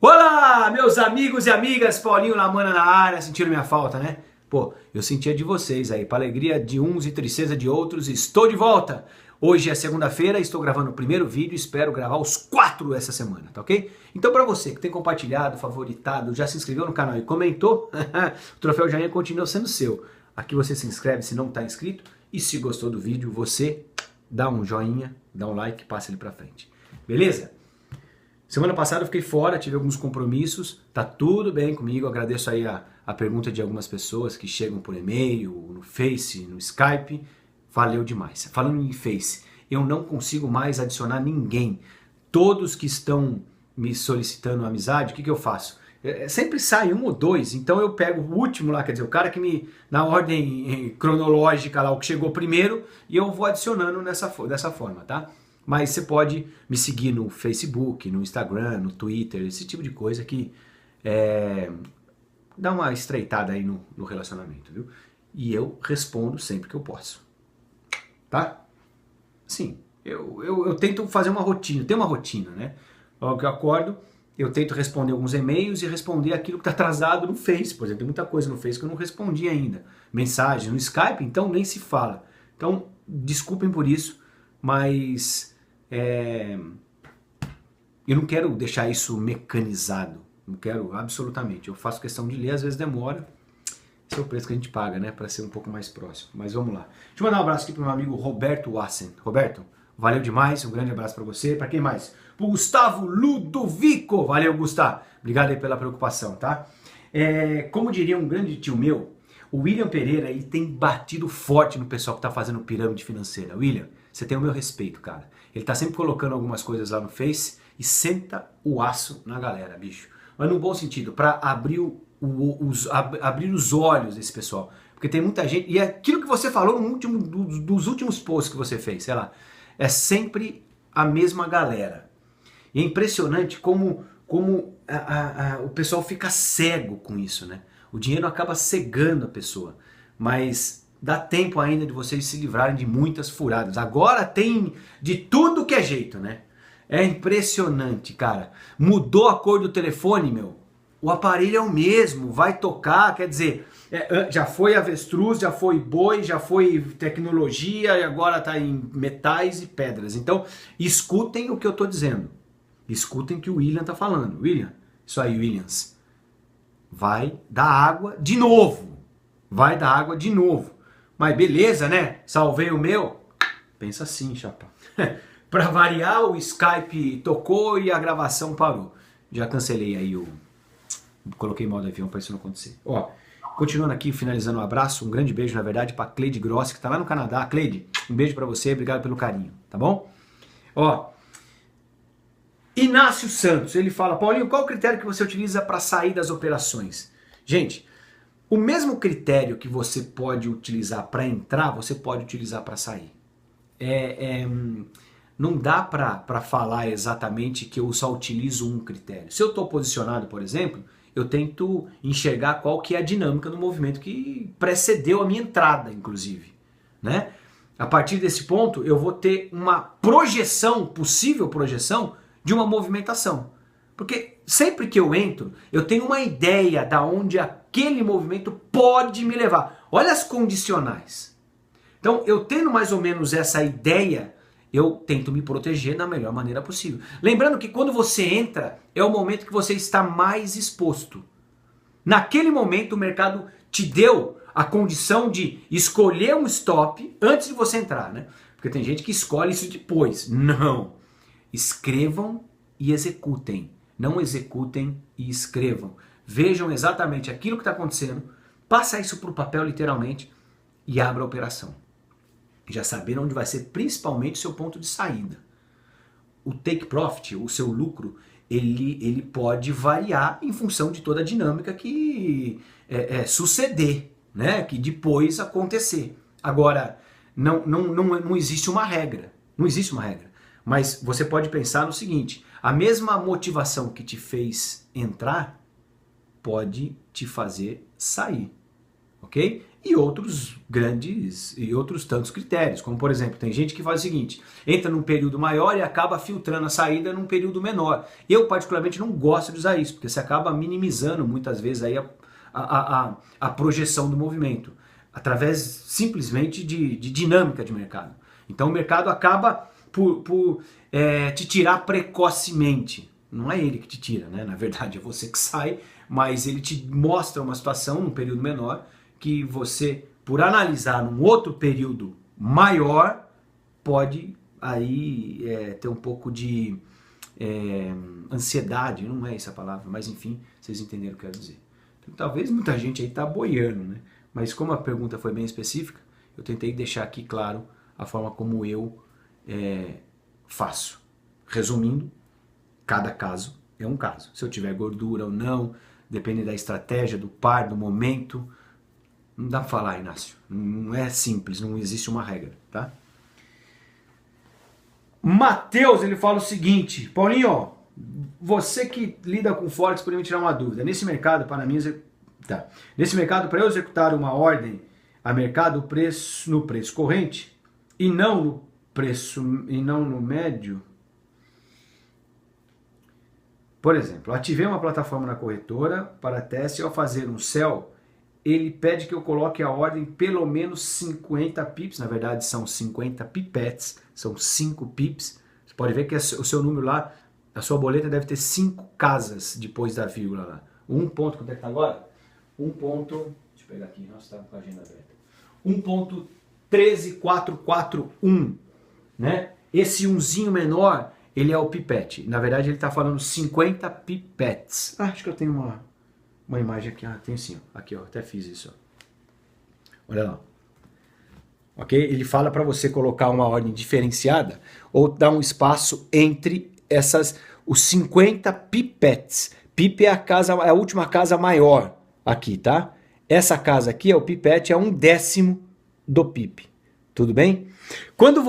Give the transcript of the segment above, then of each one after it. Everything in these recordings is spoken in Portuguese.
Olá, meus amigos e amigas, Paulinho Lamana na área, sentiram minha falta, né? Pô, eu sentia de vocês aí, para alegria de uns e tristeza de outros, estou de volta! Hoje é segunda-feira, estou gravando o primeiro vídeo, espero gravar os 4 essa semana, tá ok? Então para você que tem compartilhado, favoritado, já se inscreveu no canal e comentou, o troféu Joinha continua sendo seu. Aqui você se inscreve se não está inscrito e se gostou do vídeo, você dá um joinha, dá um like, passa ele para frente. Beleza? Semana passada eu fiquei fora, tive alguns compromissos, tá tudo bem comigo, agradeço aí a pergunta de algumas pessoas que chegam por e-mail, no Face, no Skype, valeu demais. Falando em Face, eu não consigo mais adicionar ninguém, todos que estão me solicitando amizade, o que eu faço? Sempre sai um ou dois, então eu pego o último lá, quer dizer, o cara que me, na ordem cronológica lá, o que chegou primeiro, e eu vou adicionando dessa forma, tá? Mas você pode me seguir no Facebook, no Instagram, no Twitter, esse tipo de coisa que dá uma estreitada aí no relacionamento, viu? E eu respondo sempre que eu posso, tá? Sim, eu tento fazer uma rotina, tem uma rotina, né? Logo que eu acordo, eu tento responder alguns e-mails e responder aquilo que está atrasado no Face, por exemplo, tem muita coisa no Face que eu não respondi ainda. Mensagem no Skype, então nem se fala. Então, desculpem por isso, mas eu não quero deixar isso mecanizado, não quero absolutamente. Eu faço questão de ler, às vezes demora, esse é o preço que a gente paga, né, para ser um pouco mais próximo. Mas vamos lá. Deixa eu mandar um abraço aqui para o meu amigo Roberto Wassen. Roberto, valeu demais, um grande abraço para você. Para quem mais? Para o Gustavo Ludovico. Valeu, Gustavo. Obrigado aí pela preocupação, tá? Como diria um grande tio meu, o William Pereira, ele tem batido forte no pessoal que está fazendo pirâmide financeira. William, você tem o meu respeito, cara. Ele tá sempre colocando algumas coisas lá no Face e senta o aço na galera, bicho. Mas no bom sentido, para abrir os olhos desse pessoal. Porque tem muita gente, e é aquilo que você falou no último, dos últimos posts que você fez, sei lá, é sempre a mesma galera. E é impressionante como o pessoal fica cego com isso, né? O dinheiro acaba cegando a pessoa, mas dá tempo ainda de vocês se livrarem de muitas furadas. Agora tem de tudo que é jeito, né? É impressionante, cara. Mudou a cor do telefone, meu. O aparelho é o mesmo, vai tocar, quer dizer, já foi avestruz, já foi boi, já foi tecnologia e agora tá em metais e pedras. Então, escutem o que eu tô dizendo. Escutem o que o William tá falando. William, isso aí, Williams. Vai dar água de novo. Vai dar água de novo. Mas beleza, né? Salvei o meu. Pensa assim, chapa. Pra variar, o Skype tocou e a gravação parou. Já cancelei aí coloquei modo avião para isso não acontecer. Ó, continuando aqui, finalizando um abraço, um grande beijo, na verdade, pra Cleide Grossi, que tá lá no Canadá. Cleide, um beijo pra você, obrigado pelo carinho, tá bom? Ó, Inácio Santos, ele fala, Paulinho, qual o critério que você utiliza para sair das operações? Gente, o mesmo critério que você pode utilizar para entrar, você pode utilizar para sair. Não dá para falar exatamente que eu só utilizo um critério. Se eu estou posicionado, por exemplo, eu tento enxergar qual que é a dinâmica do movimento que precedeu a minha entrada, inclusive, né? A partir desse ponto, eu vou ter uma projeção, possível projeção, de uma movimentação. Porque sempre que eu entro, eu tenho uma ideia da onde aquele movimento pode me levar. Olha as condicionais. Então, eu tendo mais ou menos essa ideia, eu tento me proteger da melhor maneira possível. Lembrando que quando você entra, é o momento que você está mais exposto. Naquele momento, o mercado te deu a condição de escolher um stop antes de você entrar, né? Porque tem gente que escolhe isso depois. Não. Escrevam e executem. Não executem e escrevam. Vejam exatamente aquilo que está acontecendo, passa isso para o papel literalmente e abra a operação. Já sabendo onde vai ser principalmente o seu ponto de saída. O take profit, o seu lucro, ele pode variar em função de toda a dinâmica que suceder, né? Que depois acontecer. Agora, não existe uma regra. Não existe uma regra. Mas você pode pensar no seguinte, a mesma motivação que te fez entrar pode te fazer sair, ok? E outros grandes, e outros tantos critérios, como por exemplo, tem gente que faz o seguinte, entra num período maior e acaba filtrando a saída num período menor. Eu particularmente não gosto de usar isso, porque você acaba minimizando muitas vezes aí a projeção do movimento, através simplesmente de dinâmica de mercado. Então o mercado acaba por te tirar precocemente. Não é ele que te tira, né? Na verdade é você que sai, mas ele te mostra uma situação num período menor que você, por analisar num outro período maior, pode aí ter um pouco de ansiedade, não é essa a palavra, mas enfim, vocês entenderam o que eu quero dizer. Então, talvez muita gente aí está boiando, né? Mas como a pergunta foi bem específica, eu tentei deixar aqui claro a forma como eu faço. Resumindo, cada caso é um caso. Se eu tiver gordura ou não, depende da estratégia, do par, do momento. Não dá pra falar, Inácio. Não é simples, não existe uma regra, tá? Matheus, ele fala o seguinte, Paulinho, ó, você que lida com Forex poderia me tirar uma dúvida. Nesse mercado, para mim, nesse mercado, para eu executar uma ordem a mercado no preço corrente e não no médio. Por exemplo, ativei uma plataforma na corretora para teste e ao fazer um sell, ele pede que eu coloque a ordem pelo menos 50 pips, na verdade são 50 pipettes, são 5 pips. Você pode ver que o seu número lá, a sua boleta deve ter 5 casas depois da vírgula lá. Um ponto, quanto é que tá agora? Deixa eu pegar aqui, nossa, tá com a agenda aberta. 1.13441, né? Esse umzinho menor, ele é o pipette. Na verdade, ele está falando 50 pipettes. Acho que eu tenho uma imagem aqui. Tem sim. Aqui, ó. Até fiz isso. Ó. Olha lá. Ok? Ele fala para você colocar uma ordem diferenciada ou dar um espaço entre os 50 pipettes. Pip é a última casa maior aqui, tá? Essa casa aqui, o pipette, é 1/10 do pip. Tudo bem? Quando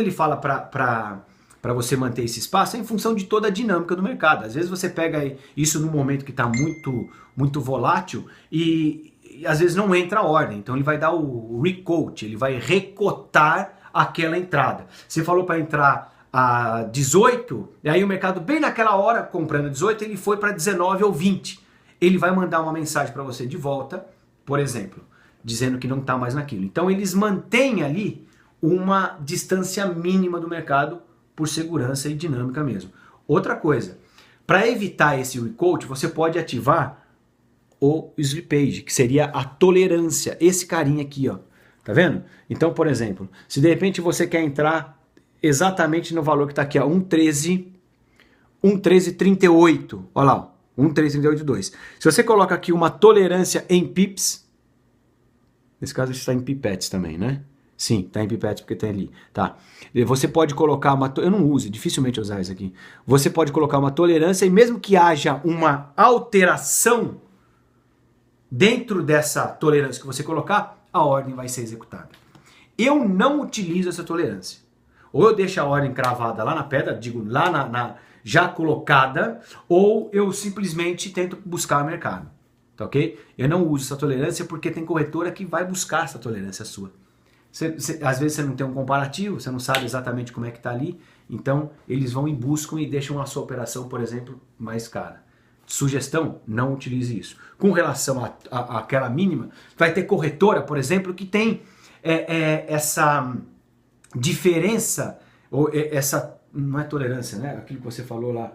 ele fala para você manter esse espaço, é em função de toda a dinâmica do mercado. Às vezes você pega isso num momento que está muito, muito volátil e às vezes não entra a ordem. Então ele vai dar o recote, ele vai recotar aquela entrada. Você falou para entrar a 18, e aí o mercado bem naquela hora, comprando 18, ele foi para 19 ou 20. Ele vai mandar uma mensagem para você de volta, por exemplo, dizendo que não está mais naquilo. Então eles mantêm ali uma distância mínima do mercado por segurança e dinâmica mesmo. Outra coisa, para evitar esse recote, você pode ativar o slippage, que seria a tolerância, esse carinha aqui, ó. Tá vendo? Então, por exemplo, se de repente você quer entrar exatamente no valor que está aqui, ó, 1,1338, olha lá, 1,1338,2. Se você coloca aqui uma tolerância em pips, nesse caso está em pipettes também, né? Sim, tá em pipettes porque tem ali, tá? Você pode colocar eu não uso, dificilmente usar isso aqui. Você pode colocar uma tolerância e mesmo que haja uma alteração dentro dessa tolerância que você colocar, a ordem vai ser executada. Eu não utilizo essa tolerância. Ou eu deixo a ordem cravada lá na pedra, digo lá já colocada, ou eu simplesmente tento buscar o mercado, tá ok? Eu não uso essa tolerância porque tem corretora que vai buscar essa tolerância sua. Às vezes você não tem um comparativo, você não sabe exatamente como é que está ali, então eles vão e buscam e deixam a sua operação, por exemplo, mais cara. Sugestão, não utilize isso. Com relação àquela mínima, vai ter corretora, por exemplo, que tem essa diferença, ou essa, não é tolerância, né? Aquilo que você falou lá,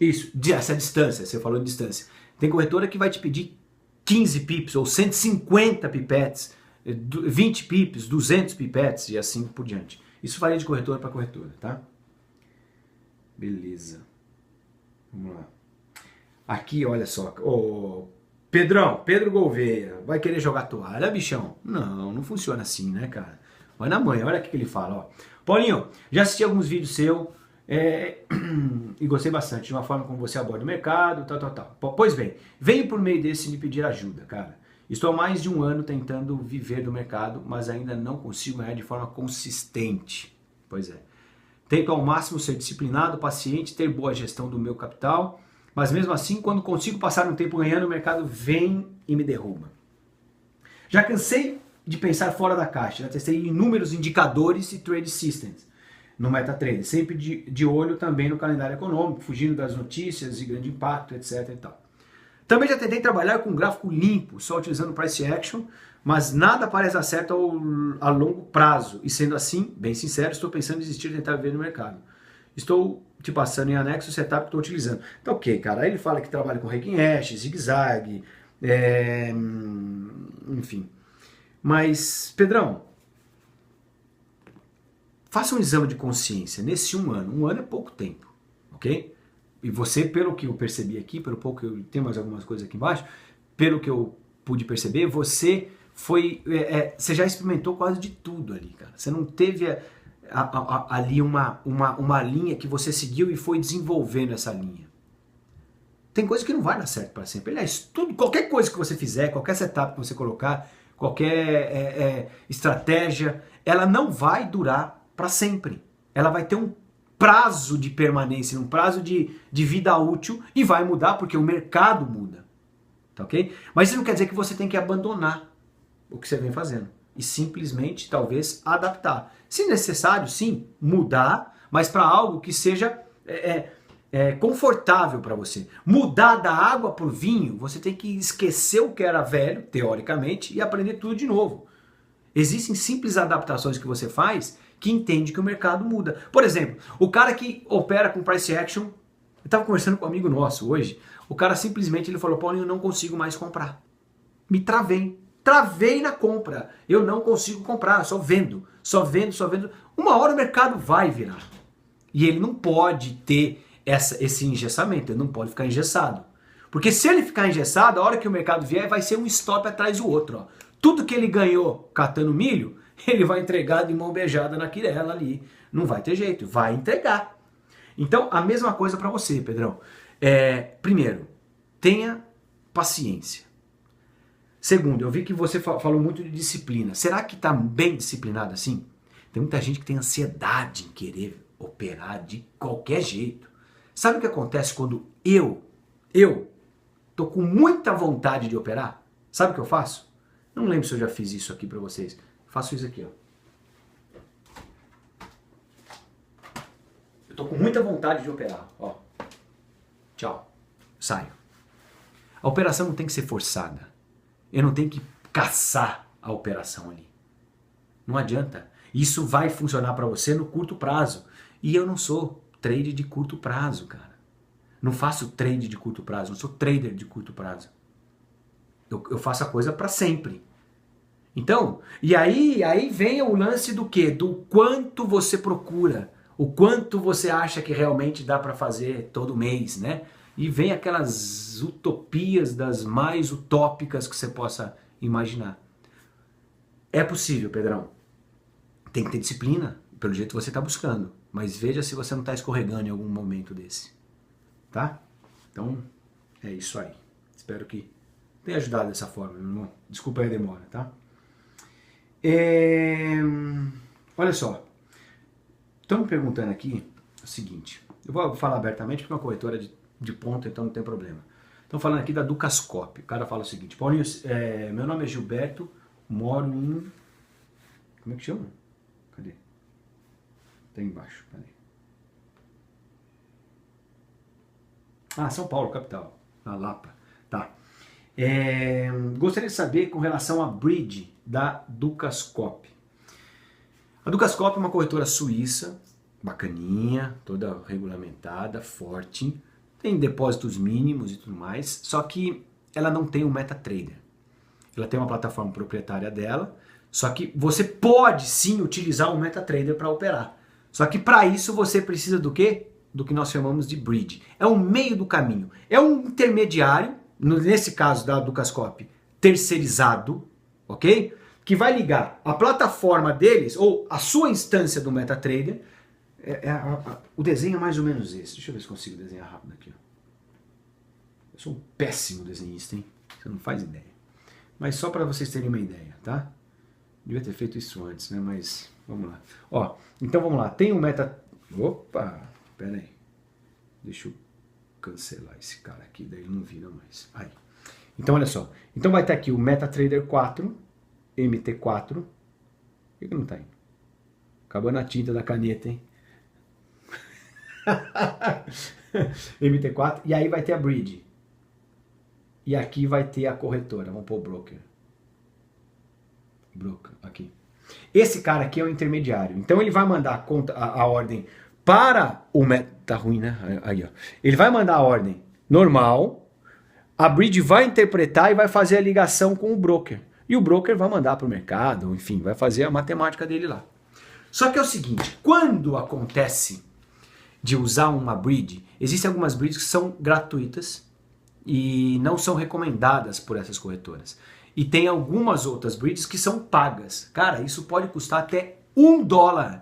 isso, essa distância, você falou de distância. Tem corretora que vai te pedir 15 pips ou 150 pipettes, 20 pips, 200 pipettes e assim por diante. Isso varia de corretora para corretora, tá? Beleza. Vamos lá. Aqui, olha só. Pedro Gouveia, vai querer jogar toalha, bichão? Não funciona assim, né, cara? Vai na manhã, olha o que ele fala, ó. Paulinho, já assisti alguns vídeos seus e gostei bastante de uma forma como você aborda o mercado, tal. Pois bem, venho por meio desse lhe pedir ajuda, cara. Estou há mais de um ano tentando viver do mercado, mas ainda não consigo ganhar de forma consistente. Pois é. Tento ao máximo ser disciplinado, paciente, ter boa gestão do meu capital, Mas mesmo assim, quando consigo passar um tempo ganhando, o mercado vem e me derruba. Já cansei de pensar fora da caixa, já testei inúmeros indicadores e trade systems no MetaTrader, sempre de olho também no calendário econômico, fugindo das notícias de grande impacto, etc. e tal. Também já tentei trabalhar com um gráfico limpo, só utilizando price action, mas nada parece dar certo a longo prazo. E sendo assim, bem sincero, estou pensando em desistir de tentar ver no mercado. Estou te passando em anexo o setup que estou utilizando. Então, ok, cara. Aí ele fala que trabalha com Raking Ash, zigue-zague, enfim. Mas, Pedrão, faça um exame de consciência nesse um ano. Um ano é pouco tempo, ok? E você, pelo que eu percebi aqui, pelo pouco que eu tenho mais algumas coisas aqui embaixo, pelo que eu pude perceber, você foi, você já experimentou quase de tudo ali, cara. Você não teve ali uma linha que você seguiu e foi desenvolvendo essa linha. Tem coisa que não vai dar certo para sempre. Aliás, qualquer coisa que você fizer, qualquer setup que você colocar, qualquer estratégia, ela não vai durar para sempre. Ela vai ter um prazo de permanência, um prazo de vida útil e vai mudar porque o mercado muda. Tá ok? Mas isso não quer dizer que você tem que abandonar o que você vem fazendo e simplesmente, talvez, adaptar. Se necessário, sim, mudar, mas para algo que seja confortável para você. Mudar da água para o vinho, você tem que esquecer o que era velho, teoricamente, e aprender tudo de novo. Existem simples adaptações que você faz que entende que o mercado muda. Por exemplo, o cara que opera com price action, eu estava conversando com um amigo nosso hoje, o cara simplesmente ele falou, Paulinho, eu não consigo mais comprar. Me travei. Travei na compra. Eu não consigo comprar, só vendo. Uma hora o mercado vai virar. E ele não pode ter esse engessamento, ele não pode ficar engessado. Porque se ele ficar engessado, a hora que o mercado vier, vai ser um stop atrás do outro. Ó. Tudo que ele ganhou catando milho, ele vai entregar de mão beijada na quirela ali. Não vai ter jeito, vai entregar. Então, a mesma coisa para você, Pedrão. Primeiro, tenha paciência. Segundo, eu vi que você falou muito de disciplina. Será que está bem disciplinado assim? Tem muita gente que tem ansiedade em querer operar de qualquer jeito. Sabe o que acontece quando eu tô com muita vontade de operar? Sabe o que eu faço? Não lembro se eu já fiz isso aqui para vocês. Faço isso aqui, ó. Eu tô com muita vontade de operar, ó. Tchau. Saio. A operação não tem que ser forçada. Eu não tenho que caçar a operação ali. Não adianta. Isso vai funcionar para você no curto prazo. E eu não sou trader de curto prazo, cara. Não faço trade de curto prazo. Não sou trader de curto prazo. Eu faço a coisa para sempre. Então, e aí vem o lance do quê? Do quanto você procura. O quanto você acha que realmente dá para fazer todo mês, né? E vem aquelas utopias das mais utópicas que você possa imaginar. É possível, Pedrão. Tem que ter disciplina, pelo jeito que você está buscando. Mas veja se você não está escorregando em algum momento desse. Tá? Então, é isso aí. Espero que tenha ajudado dessa forma, meu irmão. Desculpa aí a demora, tá? Olha só. Estão me perguntando aqui o seguinte. Eu vou falar abertamente porque é uma corretora de ponta, então não tem problema. Estão falando aqui da Dukascop. O cara fala o seguinte, Paulinho, meu nome é Gilberto, moro em... Como é que chama? Cadê? Tá embaixo, cadê? São Paulo, capital. Na Lapa. Tá. Gostaria de saber com relação à bridge da Dukascop. A Dukascop é uma corretora suíça, bacaninha, toda regulamentada, forte, tem depósitos mínimos e tudo mais, só que ela não tem um MetaTrader. Ela tem uma plataforma proprietária dela, só que você pode sim utilizar um MetaTrader para operar. Só que para isso você precisa do quê? Do que nós chamamos de bridge. É um meio do caminho. É um intermediário, nesse caso da Dukascop, terceirizado, ok? Que vai ligar a plataforma deles, ou a sua instância do MetaTrader. O desenho é mais ou menos esse. Deixa eu ver se consigo desenhar rápido aqui. Eu sou um péssimo desenhista, hein? Você não faz ideia. Mas só para vocês terem uma ideia, tá? Devia ter feito isso antes, né? Mas vamos lá. Ó, então vamos lá. Tem um Opa! Pera aí. Deixa eu cancelar esse cara aqui, daí ele não vira mais. Aí. Então, olha só. Então vai ter aqui o MetaTrader 4, MT4. Por que não tá indo? Acabando a tinta da caneta, hein? MT4. E aí vai ter a Bridge. E aqui vai ter a corretora. Vamos pôr o broker. Broker, aqui. Esse cara aqui é o intermediário. Então ele vai mandar a ordem para o tá ruim, né? Aí, ó. Ele vai mandar a ordem normal, a Bridge vai interpretar e vai fazer a ligação com o broker. E o broker vai mandar para o mercado, enfim, vai fazer a matemática dele lá. Só que é o seguinte, quando acontece de usar uma Bridge, existem algumas Bridges que são gratuitas e não são recomendadas por essas corretoras. E tem algumas outras Bridges que são pagas. Cara, isso pode custar até $1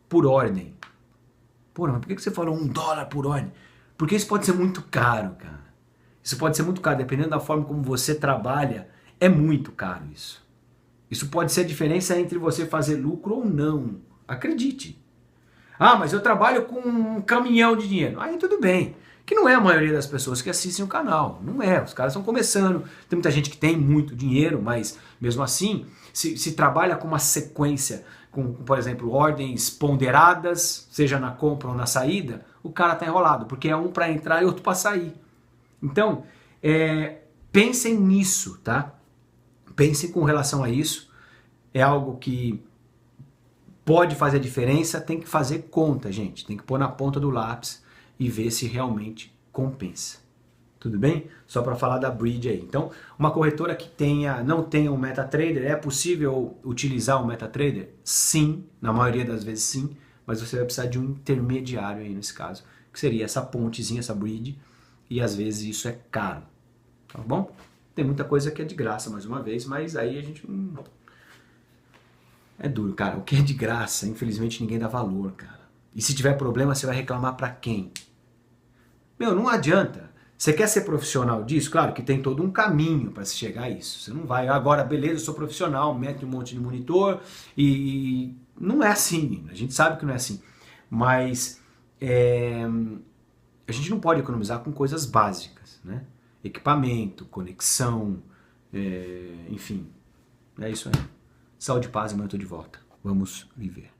por ordem. Pô, mas por que você falou $1 por ordem? Porque isso pode ser muito caro, cara. Isso pode ser muito caro, dependendo da forma como você trabalha, é muito caro isso. Isso pode ser a diferença entre você fazer lucro ou não. Acredite. Ah, mas eu trabalho com um caminhão de dinheiro. Aí tudo bem. Que não é a maioria das pessoas que assistem o canal. Não é. Os caras estão começando. Tem muita gente que tem muito dinheiro, mas mesmo assim, se trabalha com uma sequência, com, por exemplo, ordens ponderadas, seja na compra ou na saída, o cara tá enrolado, porque é um para entrar e outro para sair. Então, pensem nisso, tá? Pensem com relação a isso. É algo que pode fazer a diferença, tem que fazer conta, gente. Tem que pôr na ponta do lápis e ver se realmente compensa. Tudo bem? Só para falar da Bridge aí. Então, uma corretora que não tenha um MetaTrader, é possível utilizar o MetaTrader? Sim, na maioria das vezes sim, mas você vai precisar de um intermediário aí nesse caso, que seria essa pontezinha, essa Bridge, e às vezes isso é caro. Tá bom? Tem muita coisa que é de graça, mais uma vez, mas aí a gente não... É duro, cara. O que é de graça, infelizmente ninguém dá valor, cara. E se tiver problema, você vai reclamar pra quem? Meu, não adianta. Você quer ser profissional disso? Claro que tem todo um caminho para se chegar a isso. Você não vai, agora, beleza, eu sou profissional, mete um monte de monitor e... Não é assim. A gente sabe que não é assim. Mas a gente não pode economizar com coisas básicas, né? Equipamento, conexão, enfim. É isso aí. Saúde e paz, amanhã eu tô de volta. Vamos viver.